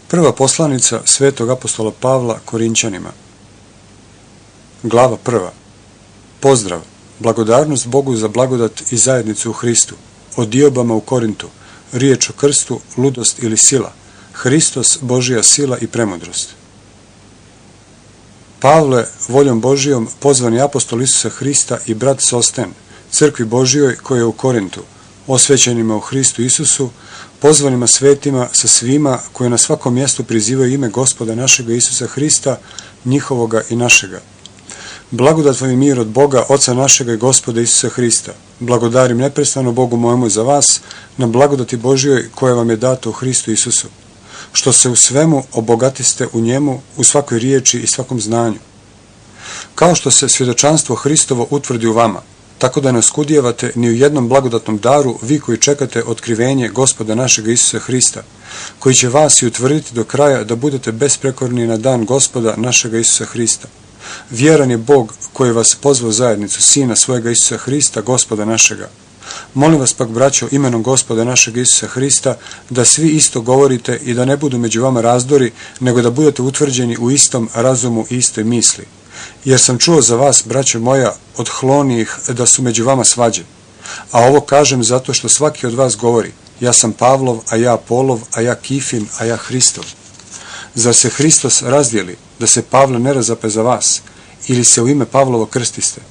Prva poslanica svetog apostola Pavla Korinćanima. Glava 1. Pozdrav, blagodarnost Bogu za blagodat i zajednicu u Hristu, o diobama u Korintu, riječ o krstu, ludost ili sila, Hristos, Božja sila i premudrost. Pavle, voljom Božijom, pozvani apostol Isusa Hrista i brat Sosten, crkvi Božjoj koja je u Korintu, osvećenima u Hristu Isusu, pozvanima svetima sa svima koji na svakom mjestu prizivaju ime Gospoda našega Isusa Hrista, njihovoga i našega. Blagodat vam i mir od Boga, Oca našega i Gospoda Isusa Hrista. Blagodarim neprestano Bogu mojemu za vas, na blagodati Božjoj koja vam je data u Hristu Isusu, što se u svemu obogatiste u njemu, u svakoj riječi i svakom znanju. Kao što se svjedočanstvo Hristovo utvrdi u vama, tako da ne oskudijevate ni u jednom blagodatnom daru, vi koji čekate otkrivenje Gospoda našega Isusa Hrista, koji će vas i utvrditi do kraja da budete besprekorni na dan Gospoda našega Isusa Hrista. Vjeran je Bog koji vas pozvao zajednicu Sina svojega Isusa Hrista, Gospoda našega. Molim vas pak, braćo, imenom Gospoda našega Isusa Hrista, da svi isto govorite i da ne budu među vama razdori, nego da budete utvrđeni u istom razumu i istoj misli. Jer sam čuo za vas, braćo moja, od Hlonijih da su među vama svađe. A ovo kažem zato što svaki od vas govori, ja sam Pavlov, a ja Apolov, a ja Kifin, a ja Hristov. Zar se Hristos razdijeli, da se Pavle ne razape za vas, ili se u ime Pavlovo krstiste?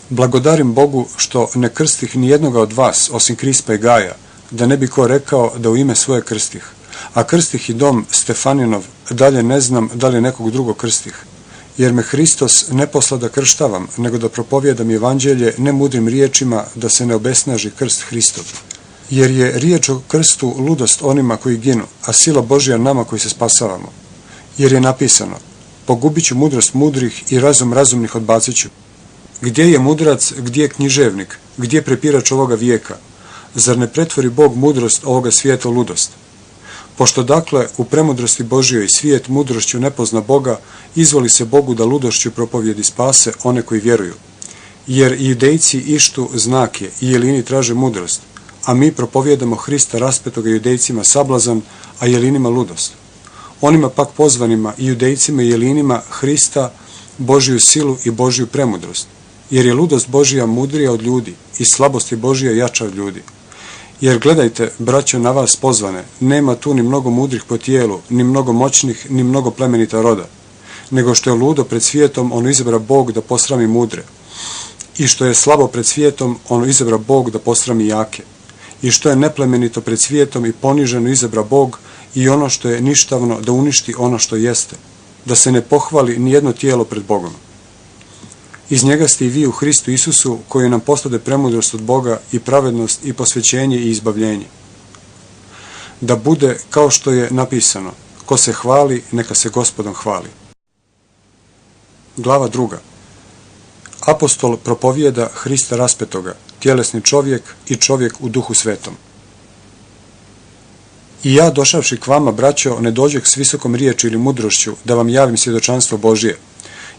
Blagodarim Bogu što ne krstih ni jednoga od vas, osim Krispa i Gaja, da ne bi ko rekao da u ime svoje krstih. A krstih i dom Stefaninov, dalje ne znam da li nekog drugog krstih. Jer me Hristos ne posla da krštavam, nego da propovijedam evanđelje ne mudrim riječima, da se ne obesnaži krst Hristov. Jer je riječ o krstu ludost onima koji ginu, a sila Božja nama koji se spasavamo. Jer je napisano, pogubit ću mudrost mudrih i razum razumnih odbacit ću. Gdje je mudrac, gdje je književnik, gdje je prepirač ovoga vijeka? Zar ne pretvori Bog mudrost ovoga svijeta u ludost? Pošto dakle u premudrosti Božjoj svijet mudrošću ne pozna Boga, izvoli se Bogu da ludošću propovjedi spase one koji vjeruju. Jer i judejci ištu znake i jelini traže mudrost, a mi propovjedamo Hrista raspetoga judejcima sablazan, a jelinima ludost. Onima pak pozvanima i judejcima i jelinima Hrista, Božju silu i Božju premudrost. Jer je ludost Božja mudrija od ljudi i slabost je Božja jača od ljudi. Jer gledajte, braćo, na vas pozvane, nema tu ni mnogo mudrih po tijelu, ni mnogo moćnih, ni mnogo plemenita roda, nego što je ludo pred svijetom, ono izabra Bog da posrami mudre. I što je slabo pred svijetom, ono izabra Bog da posrami jake. I što je neplemenito pred svijetom i poniženo izabra Bog i ono što je ništavno da uništi ono što jeste, da se ne pohvali ni jedno tijelo pred Bogom. Iz njega ste i vi u Hristu Isusu, koji nam postade premudrost od Boga i pravednost i posvećenje i izbavljenje. Da bude kao što je napisano, ko se hvali, neka se Gospodom hvali. Glava 2. Apostol propovijeda Hrista raspetoga, tjelesni čovjek i čovjek u duhu svetom. I ja, došavši k vama, braćo, ne dođeh s visokom riječi ili mudrošću da vam javim svjedočanstvo Božije,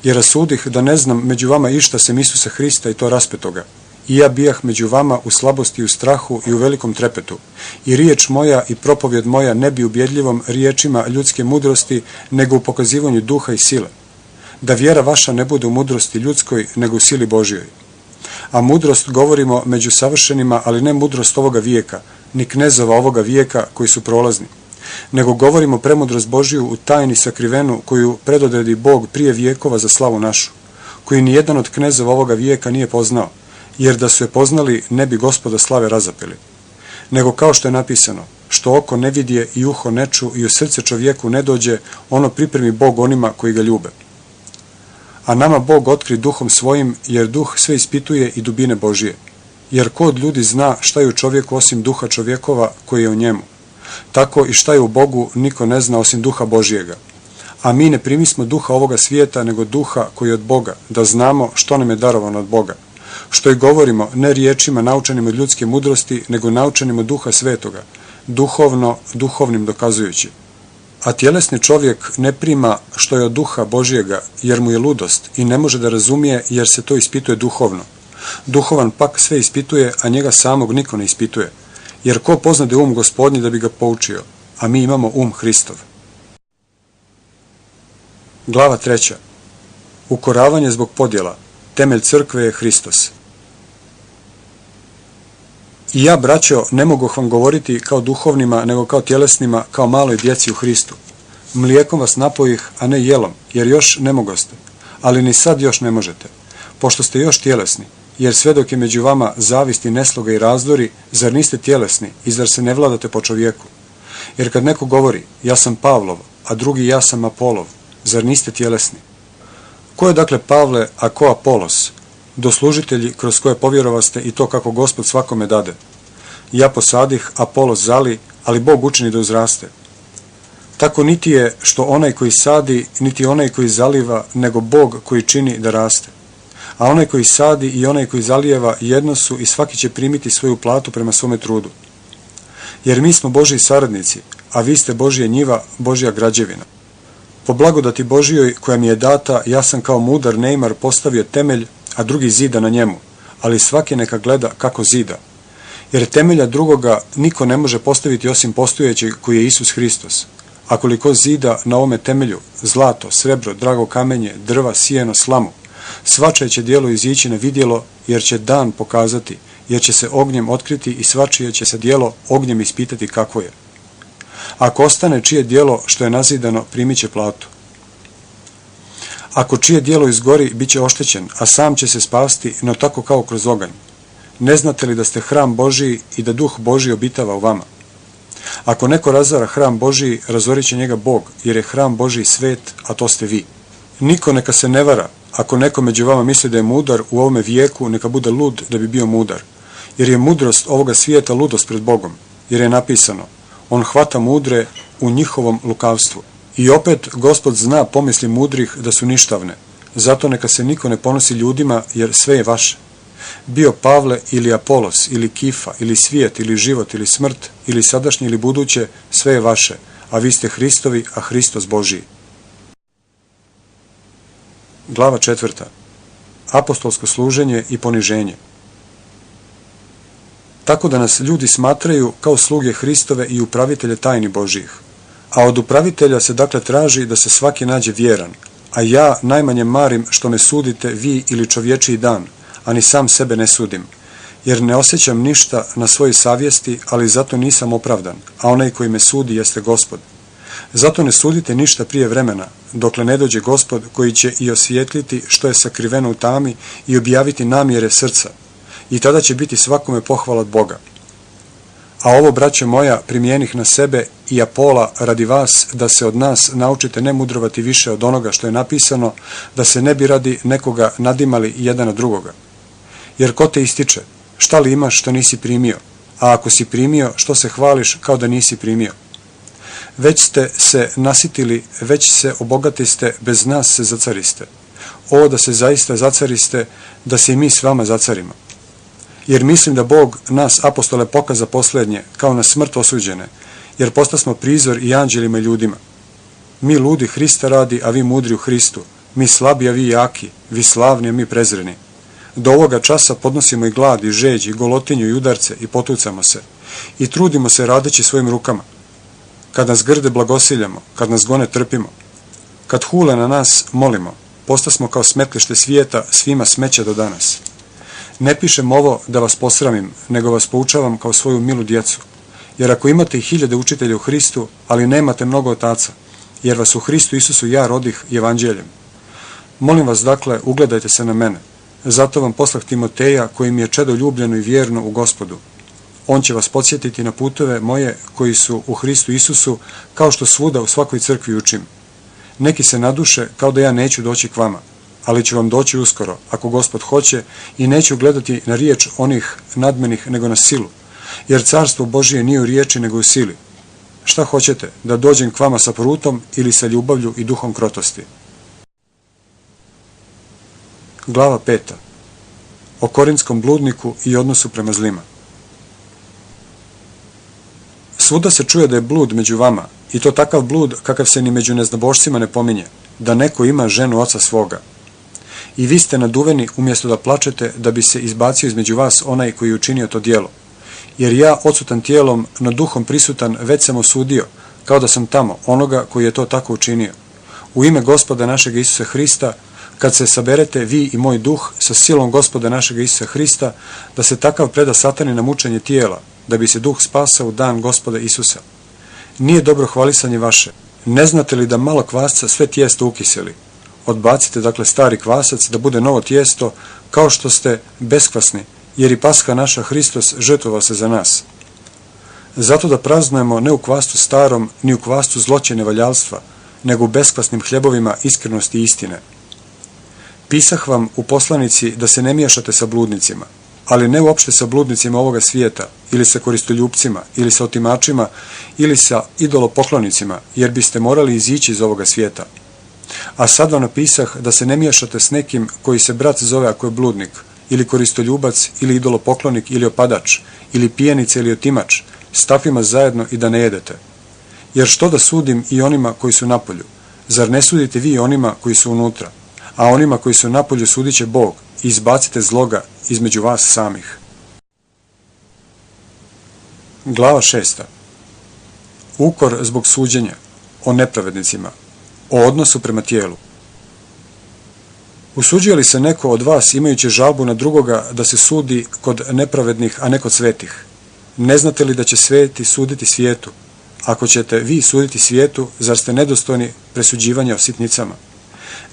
jer rasudih da ne znam među vama išta sem Isusa Hrista i to raspetoga. I ja bijah među vama u slabosti i u strahu i u velikom trepetu. I riječ moja i propovjed moja ne bi ubjedljivom riječima ljudske mudrosti, nego u pokazivanju duha i sile. Da vjera vaša ne bude u mudrosti ljudskoj, nego u sili Božjoj. A mudrost govorimo među savršenima, ali ne mudrost ovoga vijeka, ni knezova ovoga vijeka koji su prolazni. Nego govorimo premudrost Božju u tajni sakrivenu koju predodredi Bog prije vijekova za slavu našu, koju ni jedan od knezova ovoga vijeka nije poznao, jer da su je poznali ne bi Gospoda slave razapeli. Nego kao što je napisano, što oko ne vidje i uho ne ču i u srce čovjeku ne dođe, ono pripremi Bog onima koji ga ljube. A nama Bog otkri duhom svojim, jer duh sve ispituje i dubine Božije. Jer ko od ljudi zna šta je u čovjeku osim duha čovjekova koji je u njemu? Tako i šta je u Bogu niko ne zna osim duha Božijega. A mi ne primismo duha ovoga svijeta, nego duha koji je od Boga, da znamo što nam je darovano od Boga. Što i govorimo, ne riječima naučenim od ljudske mudrosti, nego naučenim od duha svetoga, duhovno, duhovnim dokazujući. A tjelesni čovjek ne prima što je od duha Božijega, jer mu je ludost i ne može da razumije, jer se to ispituje duhovno. Duhovan pak sve ispituje, a njega samog niko ne ispituje. Jer ko poznade Gospodnji da bi ga poučio, a mi imamo Hristov. Glava 3. Ukoravanje zbog podjela. Temelj crkve je Hristos. I ja, braćo, ne mogu vam govoriti kao duhovnima, nego kao tjelesnima, kao maloj djeci u Hristu. Mlijekom vas napojih, a ne jelom, jer još ne mogoste, ali ni sad još ne možete, pošto ste još tjelesni, jer sve dok je među vama zavist i nesloga i razdori, zar niste tjelesni i zar se ne vladate po čovjeku? Jer kad neko govori, ja sam Pavlov, a drugi ja sam Apolov, zar niste tjelesni? Ko je dakle Pavle, a ko Apolos? Doslužitelji kroz koje povjerovaste i to kako Gospod svakome dade. Ja posadih, Apolos zali, ali Bog učini da uzraste. Tako niti je što onaj koji sadi, niti onaj koji zaliva, nego Bog koji čini da raste. A onaj koji sadi i onaj koji zalijeva jedno su i svaki će primiti svoju platu prema svome trudu. Jer mi smo Božji saradnici, a vi ste Božja njiva, Božja građevina. Po blagodati Božjoj koja mi je data, ja sam kao mudar neimar postavio temelj, a drugi zida na njemu, ali svaki neka gleda kako zida. Jer temelja drugoga niko ne može postaviti osim postojećeg koji je Isus Hristos. A koliko zida na ovome temelju, zlato, srebro, drago kamenje, drva, sijeno, slamu, svačije će djelo izići na vidjelo, jer će dan pokazati, jer će se ognjem otkriti i svačije će se djelo ognjem ispitati kako je. Ako ostane čije djelo što je nazidano, primit će platu. Ako čije djelo izgori, bit će oštećen, a sam će se spasti, no tako kao kroz oganj. Ne znate li da ste hram Božiji i da duh Božji obitava u vama? Ako neko razara hram Božiji, razorit će njega Bog, jer je hram Božiji svet, a to ste vi. Niko neka se ne vara, ako neko među vama misli da je mudar u ovome vijeku, neka bude lud da bi bio mudar. Jer je mudrost ovoga svijeta ludost pred Bogom, jer je napisano, on hvata mudre u njihovom lukavstvu. I opet Gospod zna pomisli mudrih da su ništavne, zato neka se niko ne ponosi ljudima, jer sve je vaše. Bio Pavle ili Apolos ili Kifa ili svijet ili život ili smrt ili sadašnje ili buduće, sve je vaše, a vi ste Hristovi, a Hristos Božiji. Glava 4. Apostolsko služenje i poniženje. Tako da nas ljudi smatraju kao sluge Hristove i upravitelje tajni Božijih. A od upravitelja se dakle traži da se svaki nađe vjeran, a ja najmanje marim što me sudite vi ili čovječiji dan, a ni sam sebe ne sudim, jer ne osjećam ništa na svojoj savjesti, ali zato nisam opravdan, a onaj koji me sudi jeste Gospod. Zato ne sudite ništa prije vremena, dokle ne dođe Gospod koji će i osvijetliti što je sakriveno u tami i objaviti namjere srca, i tada će biti svakome pohvala od Boga. A ovo, braćo moja, primijenih na sebe i Apola radi vas, da se od nas naučite ne mudrovati više od onoga što je napisano, da se ne bi radi nekoga nadimali jedan na drugoga. Jer ko te ističe, šta li imaš što nisi primio, a ako si primio, što se hvališ kao da nisi primio? Već ste se nasitili, već se obogatiste, bez nas se zacariste. O, da se zaista zacariste, da se i mi s vama zacarimo. Jer mislim da Bog nas, apostole, pokaza posljednje, kao na smrt osuđene, jer postasmo prizor i anđelima i ljudima. Mi ludi Hrista radi, a vi mudri u Hristu, mi slabi, a vi jaki, vi slavni, a mi prezreni. Do ovoga časa podnosimo i glad, i žeđ, i golotinju, i udarce, i potucamo se, i trudimo se radeći svojim rukama. Kad nas grde blagosiljamo, kad nas gone trpimo, kad hule na nas molimo, postasmo kao smetlište svijeta, svima smeća do danas. Ne pišem ovo da vas posramim, nego vas poučavam kao svoju milu djecu. Jer ako imate i 1000 učitelja u Hristu, ali nemate mnogo otaca, jer vas u Hristu Isusu ja rodih evanđeljem. Molim vas dakle, ugledajte se na mene. Zato vam poslah Timoteja, koji mi je čedo ljubljeno i vjerno u Gospodu. On će vas podsjetiti na putove moje koji su u Hristu Isusu, kao što svuda u svakoj crkvi učim. Neki se naduše kao da ja neću doći k vama, ali ću vam doći uskoro, ako Gospod hoće, i neću gledati na riječ onih nadmenih nego na silu, jer carstvo Božije nije u riječi nego u sili. Šta hoćete, da dođem k vama sa prutom ili sa ljubavlju i duhom krotosti? Glava 5. O korintskom bludniku i odnosu prema zlima. Svuda se čuje da je blud među vama, i to takav blud kakav se ni među neznabošcima ne pominje, da neko ima ženu oca svoga. I vi ste naduveni umjesto da plačete, da bi se izbacio između vas onaj koji je učinio to djelo. Jer ja, odsutan tijelom, no duhom prisutan, već sam osudio, kao da sam tamo, onoga koji je to tako učinio. u ime Gospoda našeg Isusa Hrista, kad se saberete vi i moj duh sa silom Gospoda našeg Isusa Hrista, da se takav preda Satani na mučenje tijela, da bi se duh spasao u dan Gospoda Isusa. Nije dobro hvalisanje vaše. Ne znate li da malo kvasca sve tijesto ukiseli? Odbacite dakle stari kvasac da bude novo tijesto, kao što ste beskvasni, jer i Pasha naša Hristos žrtvovao se za nas. Zato da praznujemo ne u kvastu starom, ni u kvastu zloće nevaljalstva, nego u beskvasnim hljebovima iskrenosti i istine. Pisah vam u poslanici da se ne miješate sa bludnicima, ali ne uopšte sa bludnicima ovoga svijeta, ili sa koristoljupcima, ili sa otimačima, ili sa idolopoklonicima, jer biste morali izići iz ovoga svijeta. A sad vam napisah da se ne miješate s nekim koji se brat zove ako je bludnik, ili koristoljubac, ili idolopoklonik, ili opadač, ili pijenica, ili otimač, s takvima zajedno i da ne jedete. Jer što da sudim i onima koji su napolju? Zar ne sudite vi onima koji su unutra? A onima koji su napolju sudit će Bog i izbacite zloga između vas samih. Glava 6. Ukor zbog suđenja, o nepravednicima, o odnosu prema tijelu. Usuđuje li se neko od vas imajući žalbu na drugoga da se sudi kod nepravednih, a ne kod svetih? Ne znate li da će sveti suditi svijetu? Ako ćete vi suditi svijetu, zar ste nedostojni presuđivanja o sitnicama?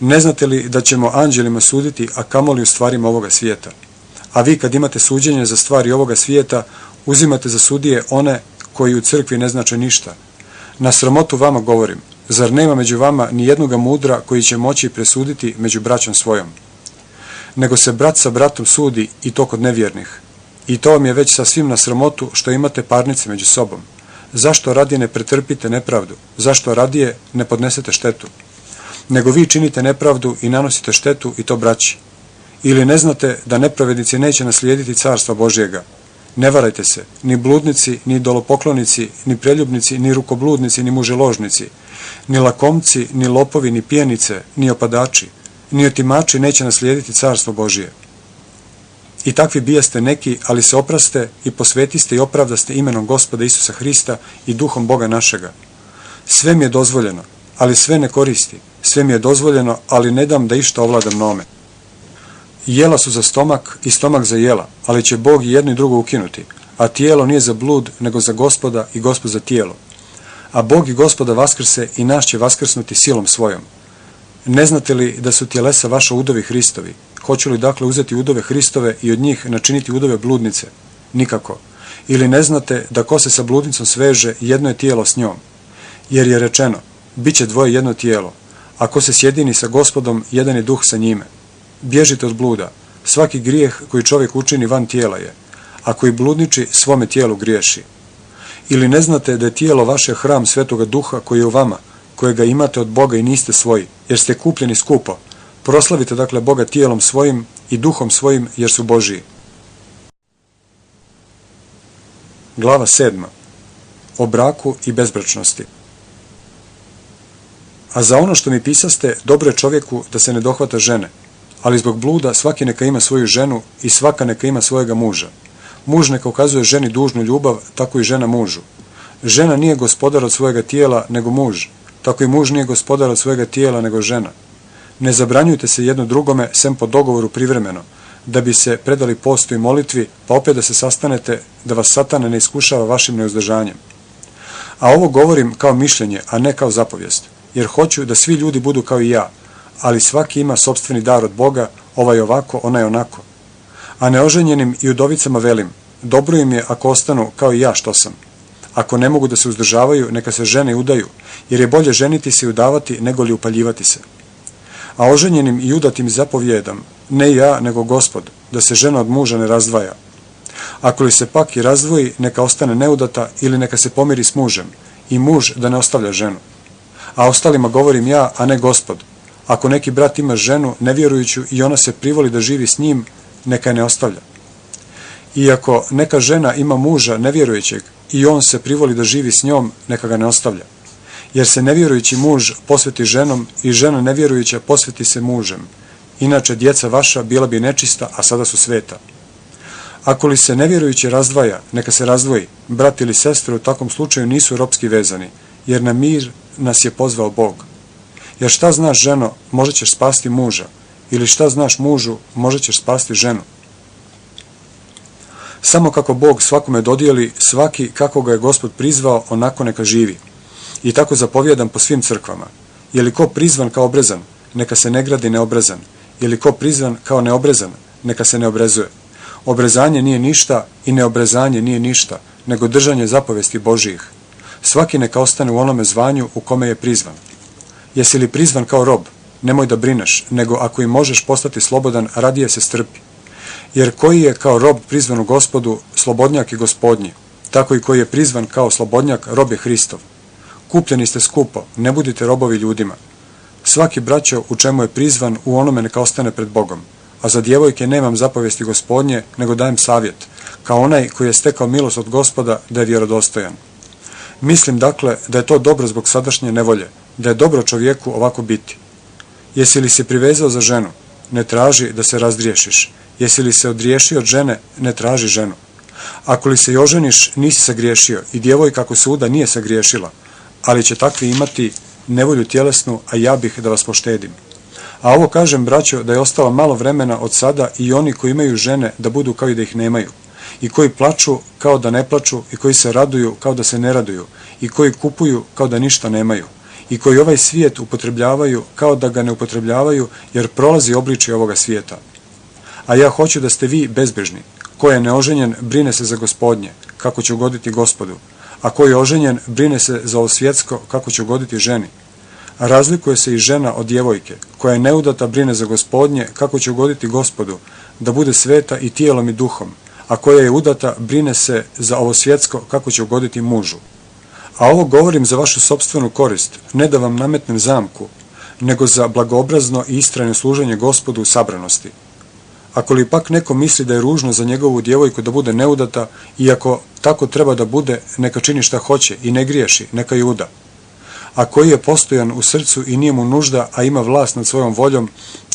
Ne znate li da ćemo anđelima suditi, a kamoli u stvarima ovoga svijeta? A vi kad imate suđenje za stvari ovoga svijeta, uzimate za sudije one koji u crkvi ne znače ništa. Na sramotu vama govorim, zar nema među vama ni jednoga mudra koji će moći presuditi među braćom svojom? Nego se brat sa bratom sudi i to kod nevjernih. I to vam je već sasvim na sramotu što imate parnice među sobom. Zašto radije ne pretrpite nepravdu? Zašto radije ne podnesete štetu? Nego vi činite nepravdu i nanosite štetu i to braći. Ili ne znate da nepravednici neće naslijediti carstva Božjega? Ne varajte se, ni bludnici, ni idolopoklonici, ni preljubnici, ni rukobludnici, ni muželožnici, ni lakomci, ni lopovi, ni pijenice, ni opadači, ni otimači neće naslijediti carstvo Božje. I takvi bijaste neki, ali se opraste i posvetiste i opravdaste imenom Gospoda Isusa Hrista i duhom Boga našega. Sve mi je dozvoljeno, ali sve ne koristi. Sve mi je dozvoljeno, ali ne dam da išta ovladam nome. Jela su za stomak i stomak za jela, ali će Bog i jedno i drugo ukinuti, a tijelo nije za blud, nego za Gospoda i Gospod za tijelo. A Bog i Gospoda vaskrse i nas će vaskrsnuti silom svojom. Ne znate li da su tjelesa vaša udovi Hristovi? Hoću li dakle uzeti udove Hristove i od njih načiniti udove bludnice? Nikako. Ili ne znate da ko se sa bludnicom sveže, jedno je tijelo s njom? Jer je rečeno, bit će dvoje jedno tijelo. Ako se sjedini sa Gospodom, jedan je duh sa njime. Bježite od bluda. Svaki grijeh koji čovjek učini van tijela je, a koji bludniči svome tijelu griješi. Ili ne znate da je tijelo vaše hram Svetoga Duha koji je u vama, kojega imate od Boga i niste svoji, jer ste kupljeni skupo. Proslavite dakle Boga tijelom svojim i duhom svojim, jer su Božiji. Glava 7. O braku i bezbračnosti. A za ono što mi pisaste, dobro je čovjeku da se ne dohvata žene, ali zbog bluda svaki neka ima svoju ženu i svaka neka ima svojega muža. Muž neka ukazuje ženi dužnu ljubav, tako i žena mužu. Žena nije gospodar od svojega tijela, nego muž, tako i muž nije gospodar od svojega tijela, nego žena. Ne zabranjujte se jedno drugome, sem po dogovoru privremeno, da bi se predali postu i molitvi, pa opet da se sastanete, da vas Satan ne iskušava vašim neuzdržanjem. A ovo govorim kao mišljenje, a ne kao zapovijest, jer hoću da svi ljudi budu kao i ja, ali svaki ima sopstveni dar od Boga, ovaj ovako, onaj onako. A neoženjenim i udovicama velim, dobro im je ako ostanu kao i ja što sam. Ako ne mogu da se uzdržavaju, neka se žene i udaju, jer je bolje ženiti se i udavati nego li upaljivati se. A oženjenim i udatim zapovjedam, ne ja, nego Gospod, da se žena od muža ne razdvaja. Ako li se pak i razdvoji, neka ostane neudata ili neka se pomiri s mužem, i muž da ne ostavlja ženu. A ostalima govorim ja, a ne Gospod. Ako neki brat ima ženu nevjerujuću i ona se privoli da živi s njim, neka je ne ostavlja. I ako neka žena ima muža nevjerujućeg i on se privoli da živi s njom, neka ga ne ostavlja. Jer se nevjerujući muž posveti ženom i žena nevjerujuća posveti se mužem. Inače djeca vaša bila bi nečista, a sada su sveta. Ako li se nevjerujući razdvaja, neka se razdvoji. Brat ili sestra u takvom slučaju nisu ropski vezani, jer na mir nas je pozvao Bog. Jer šta znaš, ženo, možda ćeš spasti muža, ili šta znaš, mužu, možda ćeš spasti ženu. Samo kako Bog svakome dodijeli, svaki kako ga je Gospod prizvao, onako neka živi. I tako zapovjedam po svim crkvama. Je li ko prizvan kao obrezan, neka se ne gradi neobrezan. Je li ko prizvan kao neobrezan, neka se ne obrezuje. Obrezanje nije ništa i neobrezanje nije ništa, nego držanje zapovesti Božijih. Svaki neka ostane u onome zvanju u kome je prizvan. Jesi li prizvan kao rob, nemoj da brineš, nego ako i možeš postati slobodan, radije se strpi. Jer koji je kao rob prizvan u Gospodu, slobodnjak i Gospodnji, tako i koji je prizvan kao slobodnjak, rob je Hristov. Kupljeni ste skupo, ne budite robovi ljudima. Svaki braćo u čemu je prizvan, u onome neka ostane pred Bogom. A za djevojke nemam zapovesti Gospodnje, nego dajem savjet, kao onaj koji je stekao milost od Gospoda, da je vjerodostojan. Mislim dakle da je to dobro zbog sadašnje nevolje, da je dobro čovjeku ovako biti. Jesi li se privezao za ženu, ne traži da se razdriješiš. Jesi li se odriješio od žene, ne traži ženu. Ako li se i oženiš, nisi sagriješio i djevojka ako suda nije sagriješila, ali će takvi imati nevolju tjelesnu, a ja bih da vas poštedim. A ovo kažem, braćo, da je ostalo malo vremena od sada i oni koji imaju žene da budu kao i da ih nemaju, i koji plaču kao da ne plaču, i koji se raduju kao da se ne raduju, i koji kupuju kao da ništa nemaju, i koji ovaj svijet upotrebljavaju kao da ga ne upotrebljavaju, jer prolazi obličje ovoga svijeta. A ja hoću da ste vi bezbrižni. Ko je neoženjen, brine se za Gospodnje, kako će ugoditi Gospodu, a ko je oženjen, brine se za ovo svjetsko, kako će ugoditi ženi. A razlikuje se i žena od djevojke, koja je neudata, brine za Gospodnje, kako će ugoditi Gospodu, da bude sveta i tijelom i duhom, a koja je udata, brine se za ovo svjetsko, kako će ugoditi mužu. A ovo govorim za vašu sopstvenu korist, ne da vam nametnem zamku, nego za blagoobrazno i istrajno služenje Gospodu u sabranosti. Ako li pak neko misli da je ružno za njegovu djevojku da bude neudata, i ako tako treba da bude, neka čini šta hoće i ne griješi, neka je uda. A koji je postojan u srcu i nije mu nužda, a ima vlast nad svojom voljom,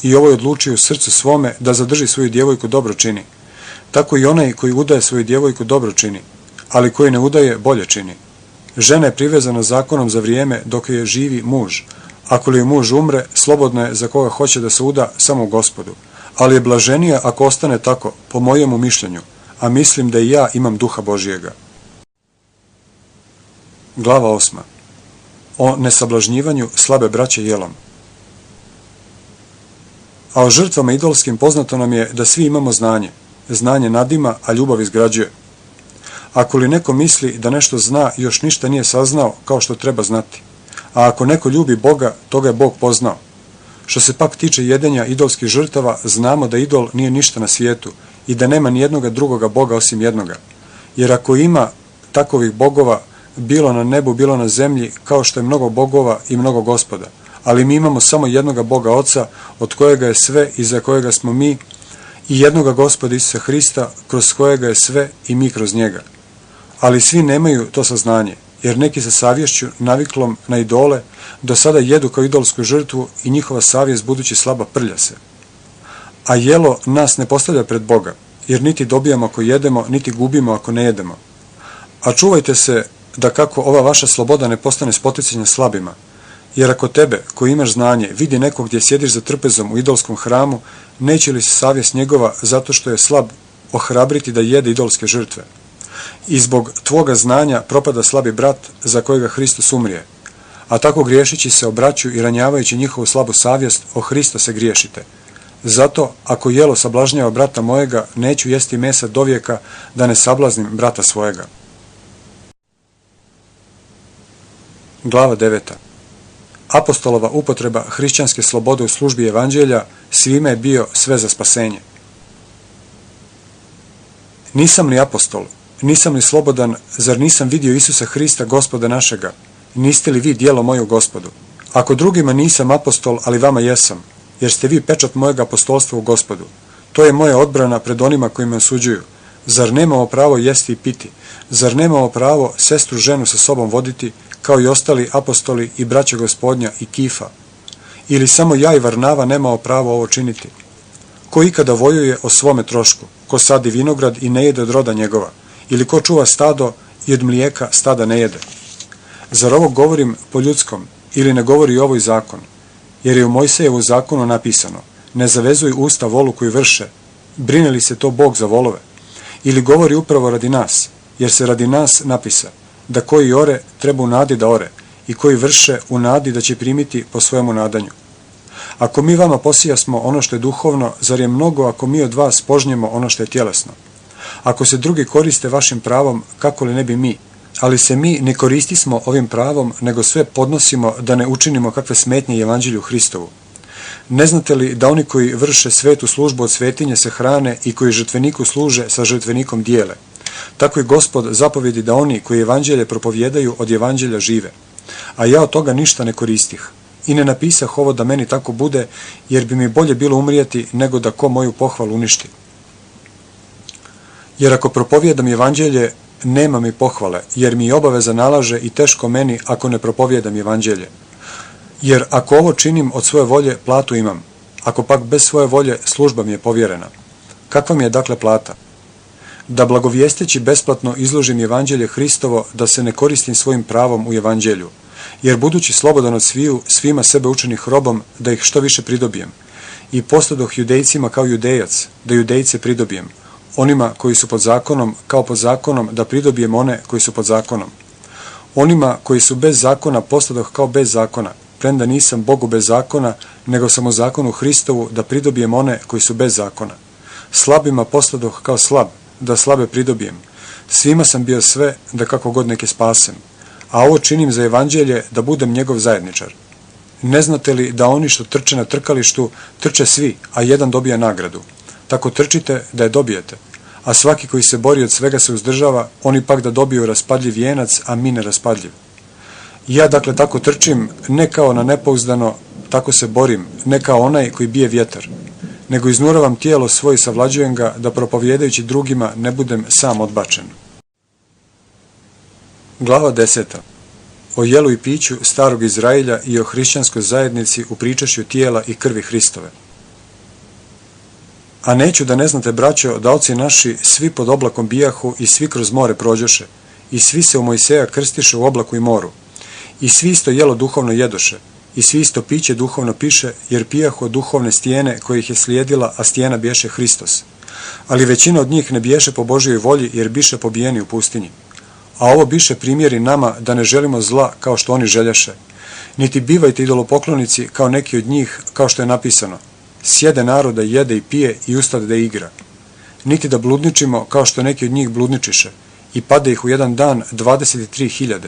i ovo je odlučio u srcu svome da zadrži svoju djevojku, dobro čini. Tako i onaj koji udaje svoju djevojku dobro čini, ali koji ne udaje bolje čini. Žena je privezana zakonom za vrijeme dok je živi muž. Ako li muž umre, slobodno je za koga hoće da se uda samo u Gospodu. Ali je blaženija ako ostane tako, po mojemu mišljenju, a mislim da i ja imam duha Božijega. Glava 8. O nesablažnjivanju slabe braće jelom. A o žrtvama idolskim poznato nam je da svi imamo znanje. Znanje nadima, a ljubav izgrađuje. Ako li neko misli da nešto zna, još ništa nije saznao kao što treba znati. A ako neko ljubi Boga, toga je Bog poznao. Što se pak tiče jedenja idolskih žrtava, znamo da idol nije ništa na svijetu i da nema nijednoga drugoga Boga osim jednoga. Jer ako ima takovih bogova, bilo na nebu, bilo na zemlji, kao što je mnogo bogova i mnogo gospoda. Ali mi imamo samo jednoga Boga Oca, od kojega je sve i za kojega smo mi, i jednoga Gospoda Isusa Hrista, kroz kojega je sve i mi kroz njega. Ali svi nemaju to saznanje, jer neki sa savješću, naviklom na idole, do sada jedu kao idolsku žrtvu i njihova savjest budući slaba prlja se. A jelo nas ne postavlja pred Boga, jer niti dobijamo ako jedemo, niti gubimo ako ne jedemo. A čuvajte se da kako ova vaša sloboda ne postane spoticanje slabima, jer ako tebe, koji imaš znanje, vidi neko gdje sjediš za trpezom u idolskom hramu, neće li se savjest njegova, zato što je slab, ohrabriti da jede idolske žrtve? I zbog tvoga znanja propada slabi brat za kojega Hristos umrije. A tako griješići se o braću i ranjavajući njihovu slabu savjest, o Hrista se griješite. Zato, ako jelo sablažnjava brata mojega, neću jesti mesa dovijeka, da ne sablaznim brata svojega. Glava 9. Apostolova upotreba hrišćanske slobode u službi evanđelja svime je bio sve za spasenje. Nisam li apostol, nisam li slobodan, zar nisam vidio Isusa Hrista, Gospoda našega? Niste li vi djelo moje u Gospodu? Ako drugima nisam apostol, ali vama jesam, jer ste vi pečat mojeg apostolstva u Gospodu. To je moja odbrana pred onima koji me osuđuju. Zar nemamo pravo jesti i piti? Zar nemamo pravo sestru ženu sa sobom voditi, kao i ostali apostoli i braća Gospodnja i Kifa? Ili samo ja i Varnava nemamo pravo ovo činiti? Ko ikada vojuje o svome trošku? Ko sadi vinograd i ne jede od roda njegova? Ili ko čuva stado i od mlijeka stada ne jede? Zar ovo govorim po ljudskom, ili ne govori ovo i zakon? jer je u Mojsejevu zakonu napisano: ne zavezuj usta volu koji vrše, brine li se to Bog za volove? Ili govori upravo radi nas, jer se radi nas napisa, da koji ore treba u nadi da ore, i koji vrše u nadi da će primiti po svojemu nadanju. Ako mi vama posijasmo ono što je duhovno, zar je mnogo ako mi od vas požnjemo ono što je tjelesno? Ako se drugi koriste vašim pravom, kako li ne bi mi? Ali se mi ne koristismo ovim pravom, nego sve podnosimo da ne učinimo kakve smetnje Evanđelju Hristovu. Ne znate li da oni koji vrše svetu službu od svetinje se hrane i koji žrtveniku služe sa žrtvenikom dijele? Tako i Gospod zapovjedi da oni koji Evanđelje propovjedaju od Evanđelja žive. A ja od toga ništa ne koristih. I ne napisah ovo da meni tako bude, jer bi mi bolje bilo umrijeti nego da ko moju pohvalu uništi. Jer ako propovjedam Evanđelje, nema mi pohvale, jer mi obaveza nalaže i teško meni ako ne propovjedam Evanđelje. Jer ako ovo činim od svoje volje, platu imam. Ako pak bez svoje volje, služba mi je povjerena. Kakva mi je dakle plata? Da blagovijesteći besplatno izložim Evanđelje Hristovo, da se ne koristim svojim pravom u Evanđelju. Jer budući slobodan od svima sebe učenih robom, da ih što više pridobijem. I postadoh judejcima kao judejac, da judejce pridobijem. Onima koji su pod zakonom, kao pod zakonom, da pridobijem one koji su pod zakonom. Onima koji su bez zakona postadoh kao bez zakona, premda nisam Bogu bez zakona, nego sam u zakonu Hristovu, da pridobijem one koji su bez zakona. Slabima postadoh kao slab, da slabe pridobijem. Svima sam bio sve, da kako god neke spasem. A ovo činim za Evanđelje, da budem njegov zajedničar. Ne znate li da oni što trče na trkalištu, trče svi, a jedan dobija nagradu? Tako trčite da je dobijete. A svaki koji se bori od svega se uzdržava, oni pak da dobiju raspadljiv vijenac, a mi neraspadljiv. Ja dakle tako trčim, ne kao na nepouzdano, tako se borim, ne kao onaj koji bije vjetar, nego iznuravam tijelo svoje i savlađujem ga, da propovjedajući drugima ne budem sam odbačen. Glava 10. O jelu i piću starog Izraelja i o hrišćanskoj zajednici u pričašću tijela i krvi Hristove. A neću da ne znate, braćo, da oci naši svi pod oblakom bijahu i svi kroz more prođoše, i svi se u Mojseja krstiše u oblaku i moru, i svi isto jelo duhovno jedoše, i svi isto piće duhovno piše, jer pijahu od duhovne stijene koja ih je slijedila, a stijena biješe Hristos. Ali većina od njih ne biješe po Božjoj volji, jer biše pobijeni u pustinji. A ovo biše primjeri nama da ne želimo zla kao što oni željaše. Niti bivajte idolopoklonici kao neki od njih, kao što je napisano: sjede naroda, jede i pije i ustade da igra. Niti da bludničimo kao što neki od njih bludničiše, i pade ih u jedan dan 23.000.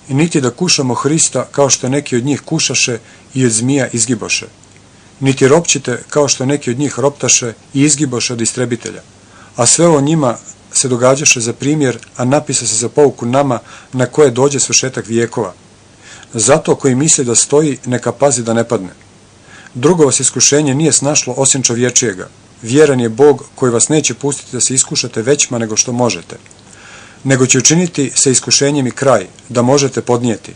I niti da kušamo Hrista kao što neki od njih kušaše i od zmija izgiboše. Niti ropćite kao što neki od njih roptaše i izgiboše od istrebitelja. A sve ovo njima se događaše za primjer, a napisa se za pouku nama, na koje dođe svršetak vijekova. Zato koji misli da stoji, neka pazi da ne padne. Drugo vas iskušenje nije snašlo osim čovječijega. Vjeran je Bog koji vas neće pustiti da se iskušate većma nego što možete, nego će učiniti sa iskušenjem i kraj, da možete podnijeti.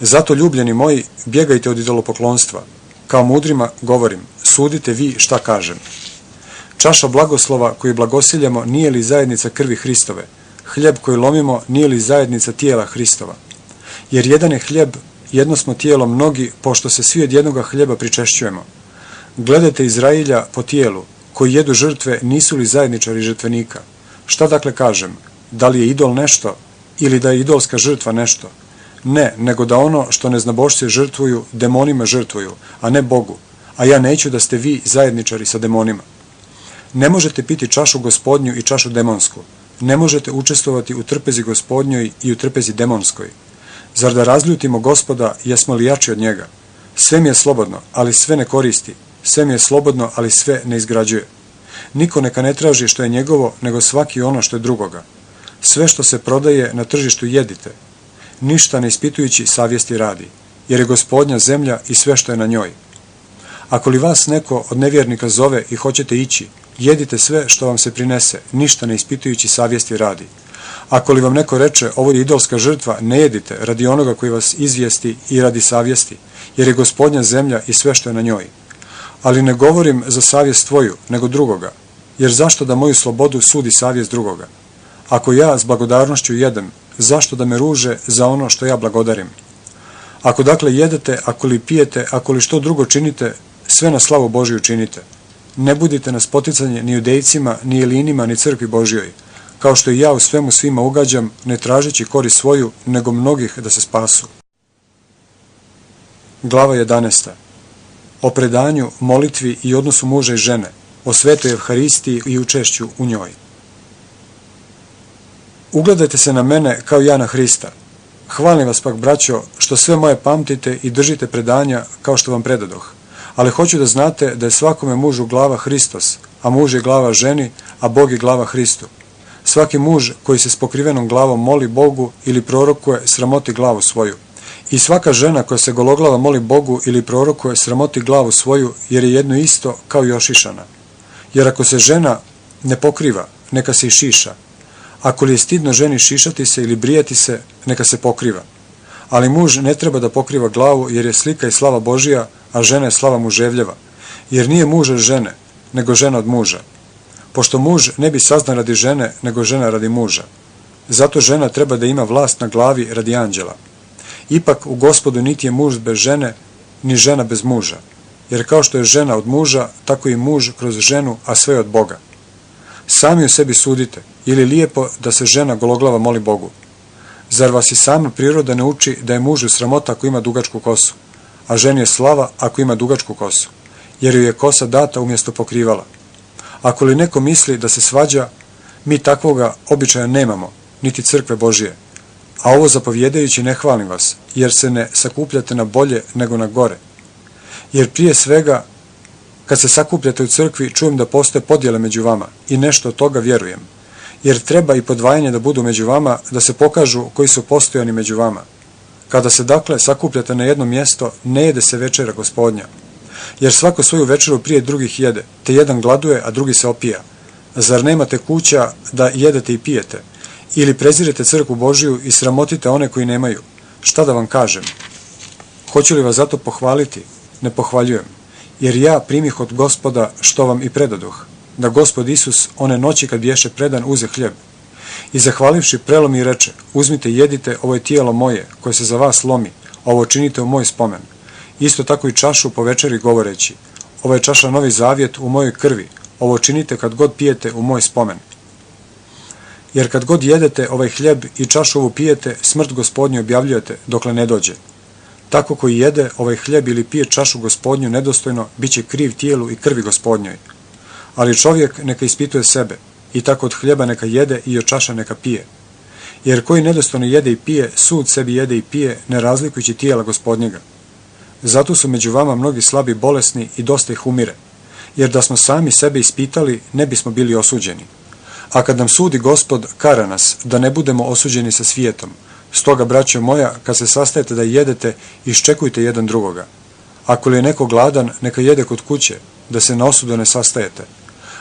Zato, ljubljeni moji, bjegajte od idolopoklonstva. Kao mudrima govorim, sudite vi šta kažem. Čaša blagoslova koju blagosiljamo nije li zajednica krvi Hristove? Hljeb koji lomimo nije li zajednica tijela Hristova? Jer jedan je hljeb, jedno smo tijelo mnogi, pošto se svi od jednoga hljeba pričešćujemo. Gledajte Izrailja po tijelu, koji jedu žrtve, nisu li zajedničari žrtvenika? Šta dakle kažem? Da li je idol nešto, ili da je idolska žrtva nešto? Ne, nego da ono što neznabošci žrtvuju, demonima žrtvuju, a ne Bogu, a ja neću da ste vi zajedničari sa demonima. Ne možete piti čašu gospodnju i čašu demonsku. Ne možete učestvovati u trpezi gospodnjoj i u trpezi demonskoj. Zar da razljutimo Gospoda, jesmo li jači od njega? Sve mi je slobodno, ali sve ne koristi. Sve mi je slobodno, ali sve ne izgrađuje. Niko neka ne traži što je njegovo, nego svaki ono što je drugoga. Sve što se prodaje na tržištu jedite. Ništa ne ispitujući savjesti radi, jer je Gospodnja zemlja i sve što je na njoj. Ako li vas neko od nevjernika zove i hoćete ići, jedite sve što vam se prinese, ništa ne ispitujući savjesti radi. Ako li vam neko reče, ovo je idolska žrtva, ne jedite radi onoga koji vas izvijesti i radi savjesti, jer je Gospodnja zemlja i sve što je na njoj. Ali ne govorim za savjest tvoju, nego drugoga, jer zašto da moju slobodu sudi savjest drugoga? Ako ja s blagodarnošću jedem, zašto da me ruže za ono što ja blagodarim? Ako dakle jedete, ako li pijete, ako li što drugo činite, sve na slavu Božiju činite. Ne budite na spoticanje ni judejcima, ni Elinima, ni crkvi Božjoj, kao što i ja u svemu svima ugađam, ne tražeći korist svoju, nego mnogih da se spasu. Glava 11. O predanju, molitvi i odnosu muža i žene, o svetoj Evharistiji i učešću u njoj. Ugledajte se na mene kao ja na Hrista. Hvalim vas pak, braćo, što sve moje pamtite i držite predanja kao što vam predadoh. Ali hoću da znate da je svakome mužu glava Hristos, a muž je glava ženi, a Bog je glava Hristu. Svaki muž koji se s pokrivenom glavom moli Bogu ili prorokuje, sramoti glavu svoju. I svaka žena koja se gologlava moli Bogu ili prorokuje, sramoti glavu svoju, jer je jedno isto kao i ošišana. Jer ako se žena ne pokriva, neka se i šiša. Ako li je stidno ženi šišati se ili brijati se, neka se pokriva. Ali muž ne treba da pokriva glavu, jer je slika i slava Božija, a žena je slava muževljeva. Jer nije muž od žene, nego žena od muža. Pošto muž ne bi saznan radi žene, nego žena radi muža. Zato žena treba da ima vlast na glavi radi anđela. Ipak u Gospodu niti je muž bez žene, ni žena bez muža. Jer kao što je žena od muža, tako i muž kroz ženu, a sve je od Boga. Sami u sebi sudite, je li lijepo da se žena gologlava moli Bogu? Zar vas i sama priroda ne uči da je mužu sramota ako ima dugačku kosu, a ženi je slava ako ima dugačku kosu, jer joj je kosa data umjesto pokrivala? Ako li neko misli da se svađa, mi takvoga običaja nemamo, niti crkve Božije. A ovo zapovjedajući ne hvalim vas, jer se ne sakupljate na bolje nego na gore. Jer prije svega, kad se sakupljate u crkvi, čujem da postoje podjele među vama i nešto od toga vjerujem. Jer treba i podvajanje da budu među vama, da se pokažu koji su postojani među vama. Kada se dakle sakupljate na jedno mjesto, ne jede se večera Gospodnja. Jer svako svoju večeru prije drugih jede, te jedan gladuje, a drugi se opija. Zar nemate kuća da jedete i pijete? Ili prezirete crkvu Božiju i sramotite one koji nemaju? Šta da vam kažem? Hoću li vas zato pohvaliti? Ne pohvaljujem. Jer ja primih od Gospoda što vam i predadoh, da Gospod Isus one noći kad biješe predan uze hljeb. I zahvalivši prelomi i reče, uzmite i jedite, ovo je tijelo moje, koje se za vas lomi, ovo činite u moj spomen. Isto tako i čašu po večeri govoreći, ovo je čaša novi zavjet u mojoj krvi, ovo činite kad god pijete u moj spomen. Jer kad god jedete ovaj hljeb i čašu ovu pijete, smrt Gospodnju objavljujete dokle ne dođe. Tako koji jede ovaj hljeb ili pije čašu Gospodnju nedostojno, bit će kriv tijelu i krvi Gospodnjoj. Ali čovjek neka ispituje sebe, i tako od hljeba neka jede i od čaša neka pije. Jer koji nedostojno jede i pije, sud sebi jede i pije, ne razlikujući tijela Gospodnjega. Zato su među vama mnogi slabi bolesni i dosta ih umire. Jer da smo sami sebe ispitali, ne bismo bili osuđeni. A kad nam sudi Gospod, kara nas, da ne budemo osuđeni sa svijetom. Stoga, braćo moja, kad se sastajete da jedete, iščekujte jedan drugoga. Ako li je neko gladan, neka jede kod kuće, da se na osudu ne sastajete,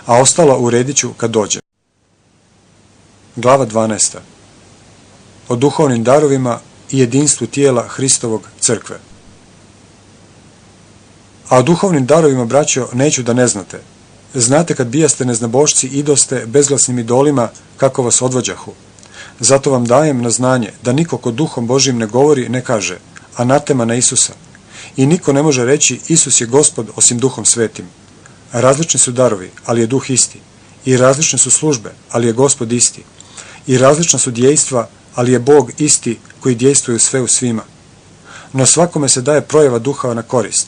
a ostalo uredit ću kad dođe. Glava 12. O duhovnim darovima i jedinstvu tijela Hristovog crkve. A o duhovnim darovima, braćo, neću da ne znate. Znate kad bijaste neznabošci idoste bezglasnim idolima, kako vas odvođahu. Zato vam dajem na znanje da niko ko duhom Božim ne govori ne kaže anatema na Isusa. I niko ne može reći Isus je Gospod osim Duhom Svetim. Različni su darovi, ali je Duh isti. I različne su službe, ali je Gospod isti. I različna su djejstva, ali je Bog isti koji djejstvuju sve u svima. No svakome se daje projava duha na korist.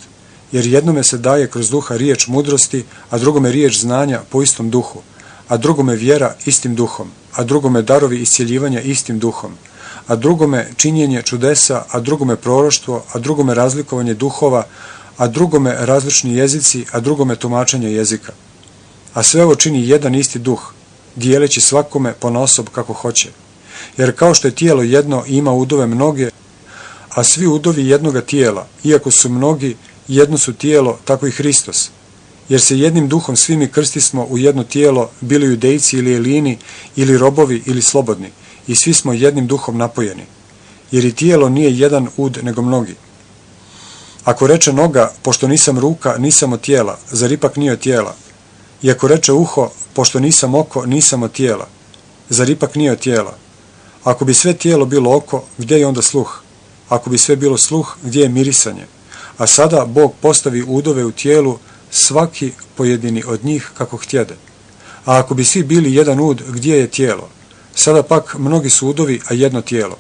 Jer jednome se daje kroz duha riječ mudrosti, a drugome riječ znanja po istom duhu, a drugome vjera istim duhom, a drugome darovi iscjeljivanja istim duhom, a drugome činjenje čudesa, a drugome proroštvo, a drugome razlikovanje duhova, a drugome različni jezici, a drugome tumačenje jezika. A sve ovo čini jedan isti duh, dijeleći svakome ponaosob kako hoće. Jer kao što je tijelo jedno i ima udove mnoge, a svi udovi jednoga tijela, iako su mnogi, jedno su tijelo, tako i Hristos. Jer se jednim duhom svi mi krstismo u jedno tijelo, bili judejci ili Elini, ili robovi ili slobodni, i svi smo jednim duhom napojeni. Jer i tijelo nije jedan ud nego mnogi. Ako reče noga, pošto nisam ruka, nisam od tijela, zar ipak nije od tijela? I ako reče uho, pošto nisam oko, nisam od tijela, zar ipak nije od tijela? Ako bi sve tijelo bilo oko, gdje je onda sluh? Ako bi sve bilo sluh, gdje je mirisanje? A sada Bog postavi udove u tijelu, svaki pojedini od njih kako htjede. A ako bi svi bili jedan ud, gdje je tijelo? Sada pak mnogi su udovi, a jedno tijelo.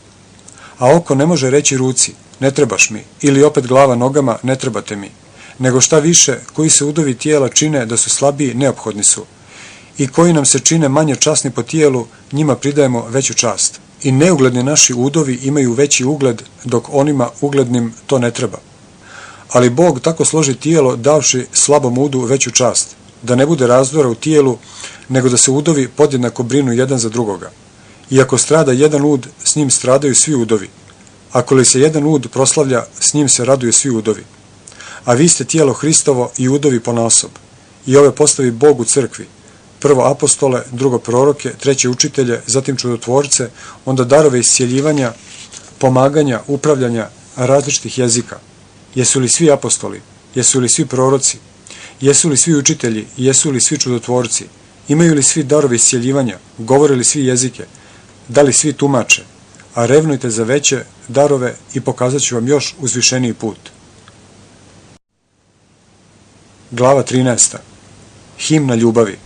A oko ne može reći ruci, ne trebaš mi, ili opet glava nogama, ne trebate mi. Nego šta više, koji se udovi tijela čine da su slabiji, neophodni su. I koji nam se čine manje časni po tijelu, njima pridajemo veću čast. I neugledni naši udovi imaju veći ugled, dok onima uglednim to ne treba. Ali Bog tako složi tijelo, davši slabom udu veću čast, da ne bude razdora u tijelu, nego da se udovi podjednako brinu jedan za drugoga. I ako strada jedan ud, s njim stradaju svi udovi. Ako li se jedan ud proslavlja, s njim se raduju svi udovi. A vi ste tijelo Hristovo i udovi ponaosob. I ove postavi Bog u crkvi. Prvo apostole, drugo proroke, treće učitelje, zatim čudotvorce, onda darove iscijeljivanja, pomaganja, upravljanja različitih jezika. Jesu li svi apostoli? Jesu li svi proroci? Jesu li svi učitelji? Jesu li svi čudotvorci? Imaju li svi darove iscijeljivanja? Govore li svi jezike? Da li svi tumače? A revnujte za veće darove i pokazat ću vam još uzvišeniji put. Glava 13. Himna ljubavi.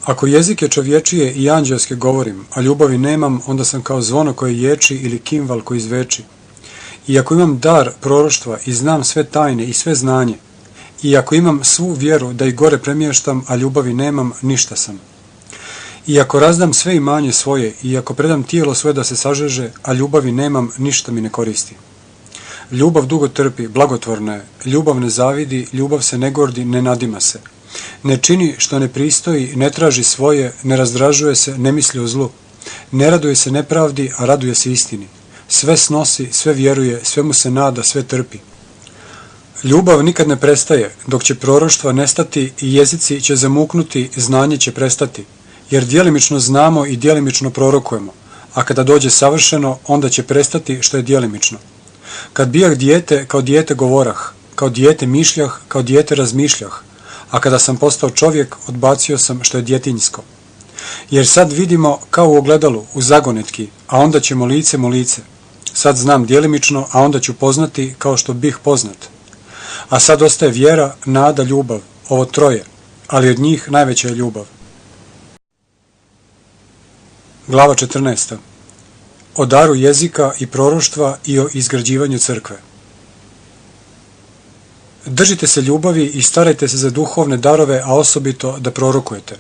Ako jezike čovječije i anđelske govorim, a ljubavi nemam, onda sam kao zvono koje ječi ili kimval koji zveči. I ako imam dar proroštva i znam sve tajne i sve znanje, i ako imam svu vjeru da i gore premještam, a ljubavi nemam, ništa sam. I ako razdam sve imanje svoje, i ako predam tijelo svoje da se sažeže, a ljubavi nemam, ništa mi ne koristi. Ljubav dugo trpi, blagotvorna je, ljubav ne zavidi, ljubav se ne gordi, ne nadima se. Ne čini što ne pristoji, ne traži svoje, ne razdražuje se, ne misli o zlu. Ne raduje se nepravdi, a raduje se istini. Sve snosi, sve vjeruje, sve mu se nada, sve trpi. Ljubav nikad ne prestaje, dok će proroštva nestati i jezici će zamuknuti, znanje će prestati. Jer djelimično znamo i djelimično prorokujemo, a kada dođe savršeno, onda će prestati što je djelimično. Kad bijah dijete, kao dijete govorah, kao dijete mišljah, kao dijete razmišljah, a kada sam postao čovjek, odbacio sam što je djetinjsko. Jer sad vidimo kao u ogledalu, u zagonetki, a onda ćemo licem u lice. Sad znam djelimično, a onda ću poznati kao što bih poznat. A sad ostaje vjera, nada, ljubav, ovo troje, ali od njih najveća je ljubav. Glava 14. O daru jezika i proroštva i o izgrađivanju crkve. Držite se ljubavi i starajte se za duhovne darove, a osobito da prorokujete.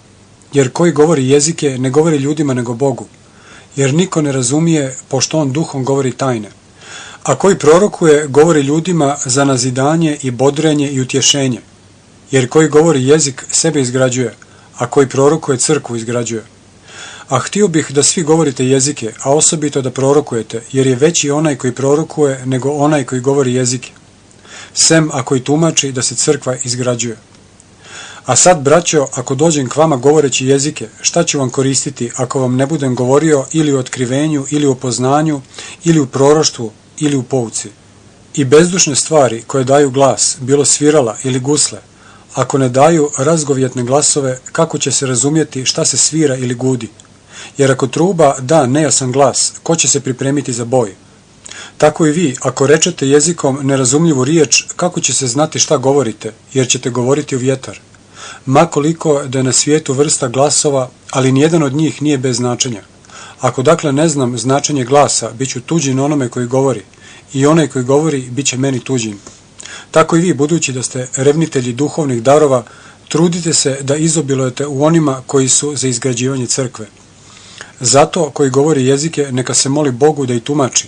Jer koji govori jezike ne govori ljudima nego Bogu. Jer niko ne razumije, pošto on duhom govori tajne. A koji prorokuje govori ljudima za nazidanje i bodrenje i utješenje. Jer koji govori jezik sebe izgrađuje, a koji prorokuje crkvu izgrađuje. A htio bih da svi govorite jezike, a osobito da prorokujete, jer je veći onaj koji prorokuje nego onaj koji govori jezike. Sem ako i tumači da se crkva izgrađuje. A sad, braćo, ako dođem k vama govoreći jezike, šta ću vam koristiti ako vam ne budem govorio ili u otkrivenju, ili u poznanju, ili u proroštvu, ili u pouci? I bezdušne stvari koje daju glas, bilo svirala ili gusle, ako ne daju razgovjetne glasove, kako će se razumjeti šta se svira ili gudi? Jer ako truba da nejasan glas, ko će se pripremiti za boj? Tako i vi, ako rečete jezikom nerazumljivu riječ, kako će se znati šta govorite, jer ćete govoriti u vjetar? Ma koliko da je na svijetu vrsta glasova, ali nijedan od njih nije bez značenja. Ako dakle ne znam značenje glasa, bit ću tuđin onome koji govori, i onaj koji govori bit će meni tuđin. Tako i vi, budući da ste revnitelji duhovnih darova, trudite se da izobilujete u onima koji su za izgrađivanje crkve. Zato koji govori jezike, neka se moli Bogu da i tumači.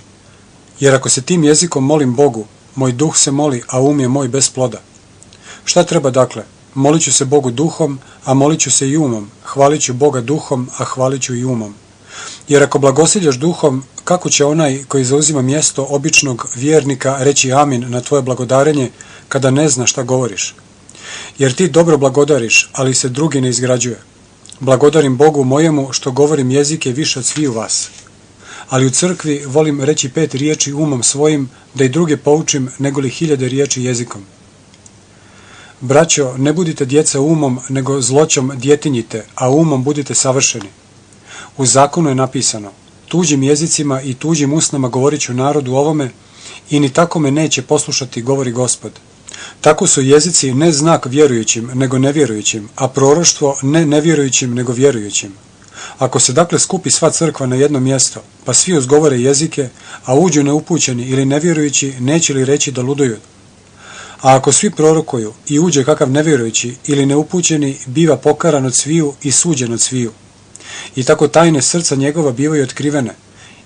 Jer ako se tim jezikom molim Bogu, moj duh se moli, a um je moj bez ploda. Šta treba dakle? Molit ću se Bogu duhom, a molit ću se i umom. Hvalit ću Boga duhom, a hvalit ću i umom. Jer ako blagosiljaš duhom, kako će onaj koji zauzima mjesto običnog vjernika reći amin na tvoje blagodarenje kada ne zna šta govoriš? Jer ti dobro blagodariš, ali se drugi ne izgrađuje. Blagodarim Bogu mojemu što govorim jezike više od sviju vas. Ali u crkvi volim reći 5 riječi umom svojim, da i druge poučim nego li 1000 riječi jezikom. Braćo, ne budite djeca umom, nego zloćom djetinjite, a umom budite savršeni. U zakonu je napisano, tuđim jezicima i tuđim usnama govorit ću narodu ovome i ni tako me neće poslušati, govori Gospod. Tako su jezici ne znak vjerujućim, nego nevjerujućim, a proroštvo ne nevjerujućim, nego vjerujućim. Ako se dakle skupi sva crkva na jedno mjesto, pa svi uzgovore jezike, a uđu neupućeni ili nevjerujući, neće li reći da luduju? A ako svi prorokuju i uđe kakav nevjerujući ili neupućeni, biva pokaran od sviju i suđen od sviju. I tako tajne srca njegova bivaju otkrivene,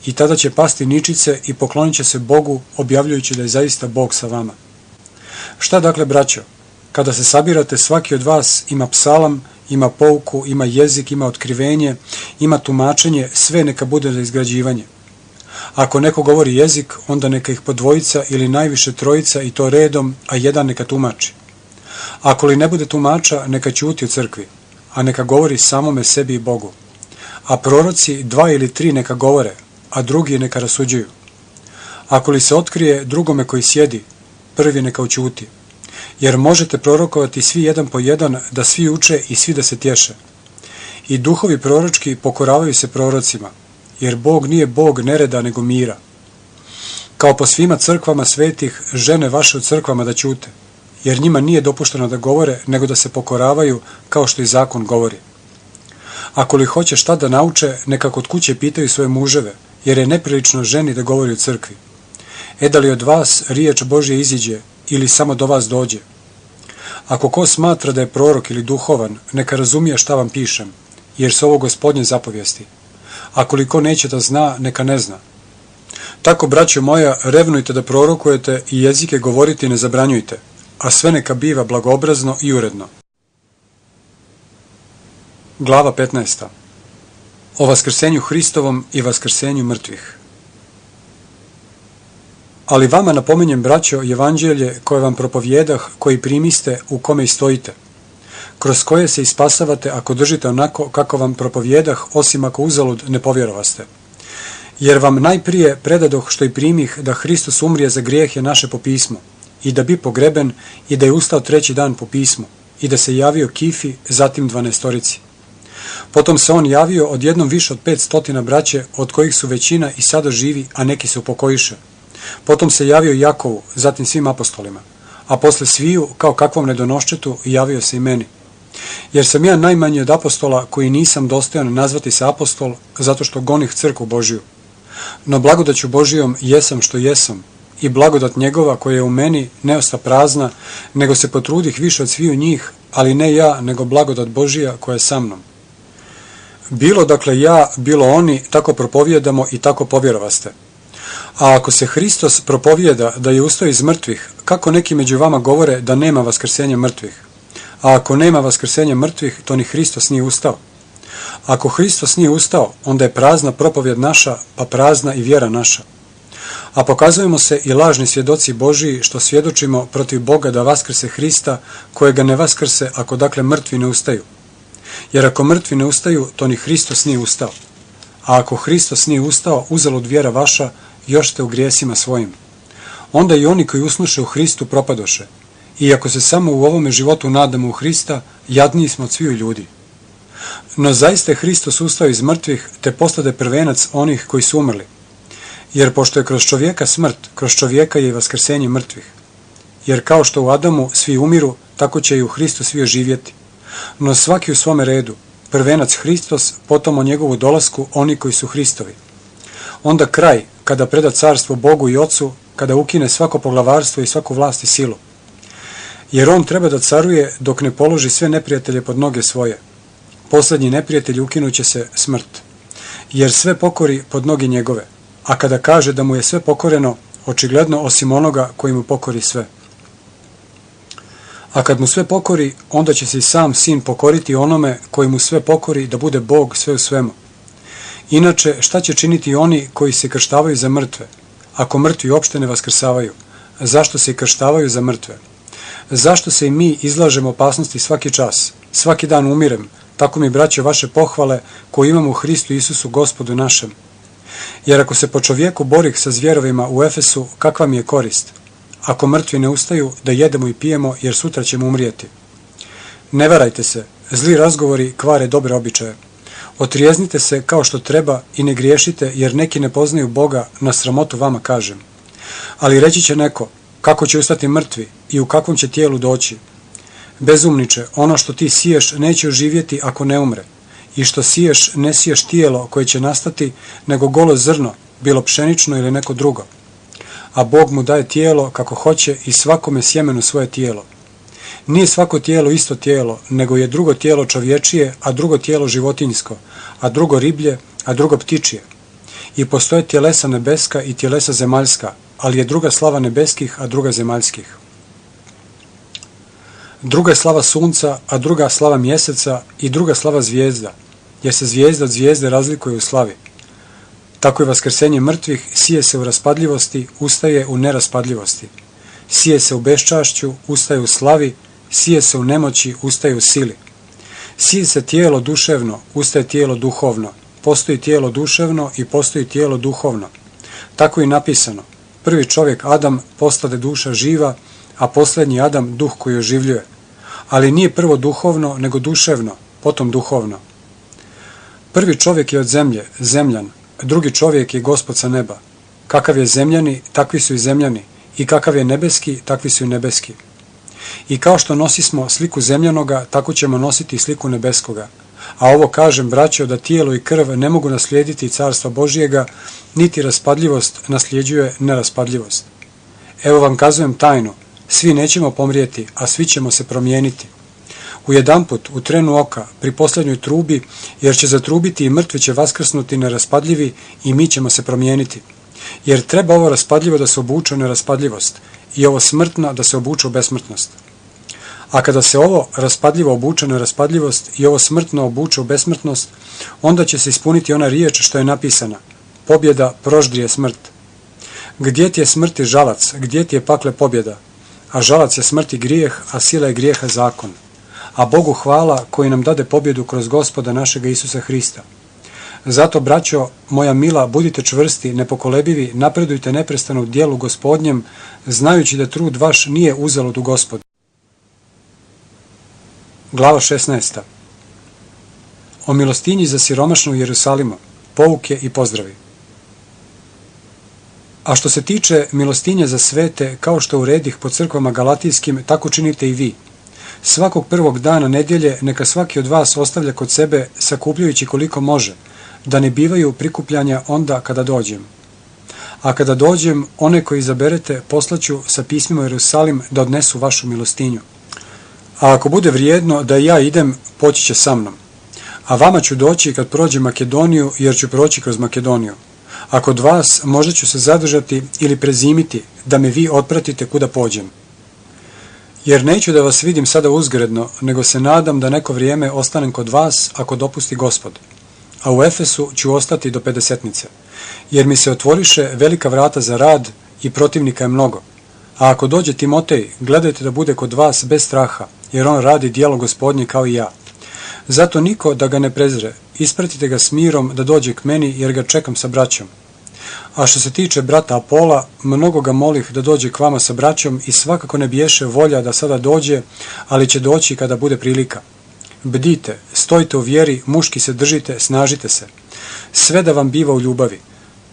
i tada će pasti ničice i poklonit će se Bogu, objavljujući da je zaista Bog sa vama. Šta dakle, braćo? Kada se sabirate, svaki od vas ima psalam, ima pouku, ima jezik, ima otkrivenje, ima tumačenje, sve neka bude za izgrađivanje. Ako neko govori jezik, onda neka ih po dvojica ili najviše trojica i to redom, a jedan neka tumači. Ako li ne bude tumača, neka ćuti u crkvi, a neka govori samome sebi i Bogu. A proroci 2 ili 3 neka govore, a drugi neka rasuđuju. Ako li se otkrije drugome koji sjedi, prvi neka ućuti. Jer možete prorokovati svi jedan po jedan, da svi uče i svi da se tješe. I duhovi proročki pokoravaju se prorocima, jer Bog nije Bog nereda nego mira. Kao po svima crkvama svetih, žene vaše u crkvama da ćute, jer njima nije dopušteno da govore, nego da se pokoravaju kao što i zakon govori. Ako li hoće šta da nauče, neka kod kuće pitaju svoje muževe, jer je neprilično ženi da govori u crkvi. Da li od vas riječ Božje iziđe ili samo do vas dođe? Ako ko smatra da je prorok ili duhovan, neka razumije šta vam pišem, jer su ovo Gospodnje zapovijesti. Ako li ko neće da zna, neka ne zna. Tako, braćo moja, revnujte da prorokujete i jezike govoriti ne zabranjujte, a sve neka biva blagoobrazno i uredno. Glava 15. O vaskrsenju Hristovom i vaskrsenju mrtvih. Ali vama napominjem, braćo, evanđelje koje vam propovjedah, koji primiste, u kome i stojite, kroz koje se ispasavate ako držite onako kako vam propovjedah, osim ako uzalud ne povjerovaste. Jer vam najprije predadoh što i primih, da Hristos umrije za grijehe naše po pismu, i da bi pogreben, i da je ustao 3. dan po pismu, i da se javio Kifi, zatim 12. Potom se on javio odjednom više od 500 braće, od kojih su većina i sada živi, a neki se upokojiše. Potom se javio Jakovu, zatim svim apostolima, a posle sviju, kao kakvom nedonoščetu, javio se i meni. Jer sam ja najmanji od apostola, koji nisam dostojan nazvati se apostol, zato što gonih crkvu Božiju. No blagodaću Božijom jesam što jesam, i blagodat njegova koja je u meni ne osta prazna, nego se potrudih više od sviju njih, ali ne ja, nego blagodat Božija koja je sa mnom. Bilo dakle ja, bilo oni, tako propovjedamo i tako povjerovaste. A ako se Hristos propovijeda da je ustao iz mrtvih, kako neki među vama govore da nema vaskrsenja mrtvih? A ako nema vaskrsenja mrtvih, to ni Hristos nije ustao. Ako Hristos nije ustao, onda je prazna propovjed naša, pa prazna i vjera naša. A pokazujemo se i lažni svjedoci Božiji, što svjedočimo protiv Boga da vaskrse Hrista, kojega ne vaskrse ako dakle mrtvi ne ustaju. Jer ako mrtvi ne ustaju, to ni Hristos nije ustao. A ako Hristos nije ustao, uzalud vjera vaša, još ste u grijesima svojim. Onda i oni koji usnuše u Hristu propadoše. I ako se samo u ovome životu nadamo u Hrista, jadniji smo od sviju ljudi. No zaista je Hristos ustao iz mrtvih, te postade prvenac onih koji su umrli. Jer pošto je kroz čovjeka smrt, kroz čovjeka je i vaskrsenje mrtvih. Jer kao što u Adamu svi umiru, tako će i u Hristu svi oživjeti. No svaki u svome redu, prvenac Hristos, potom o njegovu dolasku oni koji su Hristovi. Onda kraj, kada preda carstvo Bogu i Ocu, kada ukine svako poglavarstvo i svaku vlast i silu. Jer on treba da caruje dok ne položi sve neprijatelje pod noge svoje. Posljednji neprijatelj ukinuće se smrt. Jer sve pokori pod noge njegove. A kada kaže da mu je sve pokoreno, očigledno osim onoga koji mu pokori sve. A kad mu sve pokori, onda će se i sam sin pokoriti onome koji mu sve pokori da bude Bog sve u svemu. Inače, šta će činiti oni koji se krštavaju za mrtve, ako mrtvi uopšte ne vaskrsavaju? Zašto se i krštavaju za mrtve? Zašto se i mi izlažemo opasnosti svaki čas? Svaki dan umirem, tako mi, braćo, vaše pohvale koje imamo u Hristu Isusu Gospodu našem. Jer ako se po čovjeku borih sa zvjerovima u Efesu, kakva mi je korist? Ako mrtvi ne ustaju, da jedemo i pijemo, jer sutra ćemo umrijeti. Ne varajte se, zli razgovori kvare dobre običaje. Otrijeznite se kao što treba i ne griješite, jer neki ne poznaju Boga, na sramotu vama kažem. Ali reći će neko, kako će ustati mrtvi i u kakvom će tijelu doći? Bezumniče, ono što ti siješ neće oživjeti ako ne umre. I što siješ, ne siješ tijelo koje će nastati, nego golo zrno, bilo pšenično ili neko drugo. A Bog mu daje tijelo kako hoće i svakome sjemenu svoje tijelo. Nije svako tijelo isto tijelo, nego je drugo tijelo čovječije, a drugo tijelo životinjsko, a drugo riblje, a drugo ptičije. I postoje tjelesa nebeska i tjelesa zemaljska, ali je druga slava nebeskih, a druga zemaljskih. Druga je slava sunca, a druga slava mjeseca i druga slava zvijezda, jer se zvijezda od zvijezde razlikuje u slavi. Tako je vaskrsenje mrtvih, sije se u raspadljivosti, ustaje u neraspadljivosti. Sije se u beščašću, ustaje u slavi, sije se u nemoći, ustaje u sili. Sije se tijelo duševno, ustaje tijelo duhovno. Postoji tijelo duševno i postoji tijelo duhovno. Tako je napisano. Prvi čovjek Adam postade duša živa, a posljednji Adam duh koji oživljuje. Ali nije prvo duhovno, nego duševno, potom duhovno. Prvi čovjek je od zemlje, zemljan, drugi čovjek je Gospod sa neba. Kakav je zemljani, takvi su i zemljani, i kakav je nebeski, takvi su i nebeski. I kao što nosismo sliku zemljanoga, tako ćemo nositi sliku nebeskoga. A ovo kažem, braćo, da tijelo i krv ne mogu naslijediti carstva Božijega, niti raspadljivost nasljeđuje neraspadljivost. Evo vam kazujem tajnu, svi nećemo pomrijeti, a svi ćemo se promijeniti. Ujedanput, u trenu oka, pri posljednjoj trubi, jer će zatrubiti i mrtvi će vaskrsnuti neraspadljivi i mi ćemo se promijeniti. Jer treba ovo raspadljivo da se obuče u neraspadljivost i ovo smrtno da se obuče u besmrtnost. A kada se ovo raspadljivo obuče u neraspadljivost i ovo smrtno obuče u besmrtnost, onda će se ispuniti ona riječ što je napisana. Pobjeda proždrije smrt. Gdje ti je smrti žalac, gdje ti je pakle pobjeda? A žalac je smrti grijeh, a sila je grijeha zakon. A Bogu hvala koji nam dade pobjedu kroz Gospoda našega Isusa Hrista. Zato, braćo moja mila, budite čvrsti, nepokolebivi, napredujte neprestano u djelu Gospodnjem, znajući da trud vaš nije uzalud u Gospodu. Glava 16. O milostinji za siromašnu u Jerusalimu, pouke i pozdravi. A što se tiče milostinje za svete, kao što uredih po crkvama galatijskim, tako činite i vi. Svakog prvog dana nedjelje neka svaki od vas ostavlja kod sebe, sakupljajući koliko može, da ne bivaju prikupljanja onda kada dođem. A kada dođem, one koji izaberete poslaću sa pismima u Jerusalim da odnesu vašu milostinju. A ako bude vrijedno da i ja idem, poći će sa mnom. A vama ću doći kad prođem Makedoniju, jer ću proći kroz Makedoniju. A kod vas možda ću se zadržati ili prezimiti, da me vi otpratite kuda pođem. Jer neću da vas vidim sada uzgredno, nego se nadam da neko vrijeme ostanem kod vas, ako dopusti Gospod. A u Efesu ću ostati do Pedesetnice, jer mi se otvoriše velika vrata za rad i protivnika je mnogo. A ako dođe Timotej, gledajte da bude kod vas bez straha, jer on radi djelo Gospodnje kao i ja. Zato niko da ga ne prezre, ispratite ga s mirom da dođe k meni, jer ga čekam sa braćom. A što se tiče brata Apola, mnogo ga molih da dođe k vama sa braćom i svakako ne biješe volja da sada dođe, ali će doći kada bude prilika. Bdite, stojite u vjeri, muški se držite, snažite se. Sve da vam biva u ljubavi.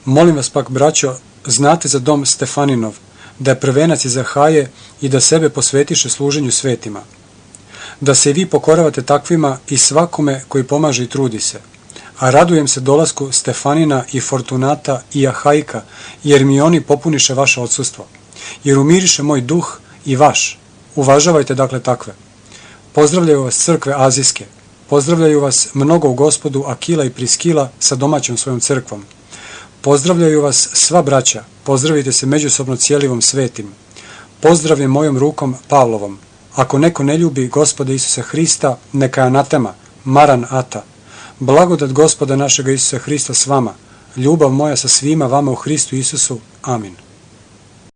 Molim vas pak, braćo, znate za dom Stefaninov, da je prvenac iz Ahaje i da sebe posvetiše služenju svetima. Da se i vi pokoravate takvima i svakome koji pomaže i trudi se. A radujem se dolasku Stefanina i Fortunata i Ahajka, jer mi oni popuniše vaše odsustvo. Jer umiriše moj duh i vaš. Uvažavajte dakle takve. Pozdravljaju vas crkve azijske. Pozdravljaju vas mnogo u Gospodu Akila i Priskila sa domaćom svojom crkvom. Pozdravljaju vas sva braća. Pozdravite se međusobno cijelivom svetim. Pozdrav je mojom rukom Pavlovom. Ako neko ne ljubi Gospoda Isusa Hrista, neka je anatema, maran ata. Blagodat Gospoda našega Isusa Hrista s vama, ljubav moja sa svima vama u Hristu Isusu. Amin.